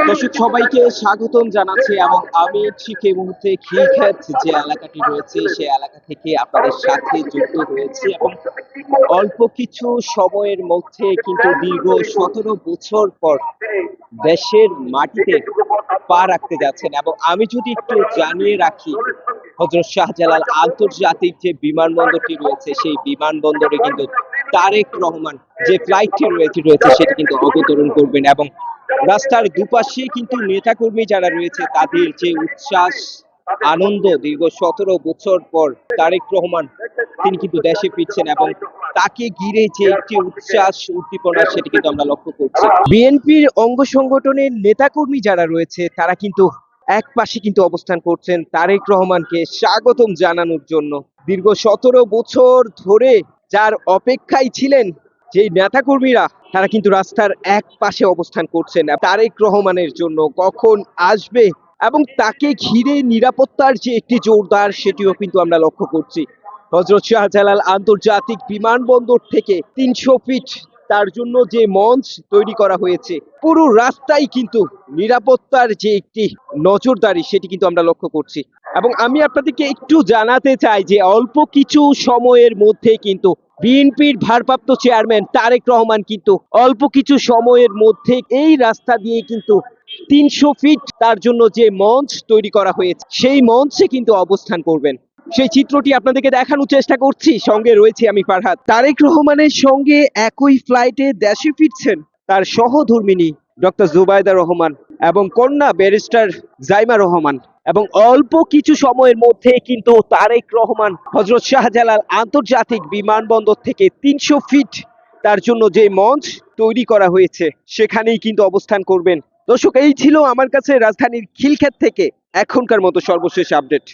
দর্শক সবাইকে স্বাগতম জানাচ্ছি এবং আমি ঠিক এই মুহূর্তে খিলক্ষেত যে এলাকাটি রয়েছে সেই এলাকা থেকে আপনাদের সাথে যুক্ত হয়েছি এবং অল্প কিছু সময়ের মধ্যে কিন্তু দীর্ঘ 17 বছর পর দেশের মাটিতে পা রাখতে যাচ্ছেন। এবং আমি যদি একটু জানিয়ে রাখি, হযরত শাহজালাল আন্তর্জাতিক যে বিমানবন্দরটি রয়েছে সেই বিমানবন্দরে কিন্তু তারেক রহমান যে ফ্লাইটটি রয়েছে সেটি কিন্তু অবতরণ করবেন এবং রাস্তার দুপাশে কিন্তু নেতাকর্মী যারা রয়েছে তাদের যে উচ্ছ্বাস আনন্দ, দীর্ঘ 17 বছর পর তারেক রহমান তিনি কিন্তু দেশে ফিরছেন এবং তাকে ঘিরে যে একটি উচ্ছ্বাস উদ্দীপনা সেটি কিন্তু আমরা লক্ষ্য করছি। বিএনপির অঙ্গ সংগঠনের নেতাকর্মী যারা রয়েছে তারা কিন্তু এক পাশে কিন্তু অবস্থান করছেন তারেক রহমানকে স্বাগতম জানানোর জন্য। দীর্ঘ 17 বছর ধরে যার অপেক্ষায় ছিলেন যে নেতাকর্মীরা তারা কিন্তু রাস্তার এক পাশে অবস্থান করছেন তারেক রহমানের জন্য কখন আসবে এবং তাকে ঘিরে নিরাপত্তার যে একটি জোরদার সেটিও কিন্তু আমরা লক্ষ্য করছি। হযরত শাহজালাল আন্তর্জাতিক বিমানবন্দর থেকে 300 ফিট তার জন্য যে মঞ্চ তৈরি করা হয়েছে, পুরো রাস্তায় কিন্তু নিরাপত্তার যে একটি নজরদারি সেটি কিন্তু আমরা লক্ষ্য করছি। এবং আমি আপনাদেরকে একটু জানাতে চাই যে অল্প কিছু সময়ের মধ্যে কিন্তু বিএনপির ভারপ্রাপ্ত চেয়ারম্যান তারেক রহমান কিন্তু অল্প কিছু সময়ের মধ্যে এই রাস্তা দিয়ে কিন্তু 300 ফিট তার জন্য যে মঞ্চ তৈরি করা হয়েছে সেই মঞ্চে কিন্তু অবস্থান করবেন। সেই চিত্রটি আপনাদেরকে দেখানোর চেষ্টা করছি, সঙ্গে রয়েছে আমি ফারহাদ। তারেক রহমানের সঙ্গে একই ফ্লাইটে দেশে ফিরছেন তার সহধর্মিণী ডক্টর জুবাইদা রহমান এবং কন্যা ব্যারিস্টার জাইমা রহমান। এবং অল্প কিছু সময়ের মধ্যে কিন্তু তারেক রহমান হযরত শাহজালাল আন্তর্জাতিক বিমানবন্দর থেকে 300 ফিট তার জন্য যে মঞ্চ তৈরি করা হয়েছে সেখানেই কিন্তু অবস্থান করবেন। দর্শক, এই ছিল আমার কাছে রাজধানীর খিলক্ষেত থেকে এখনকার মতো সর্বশেষ আপডেট।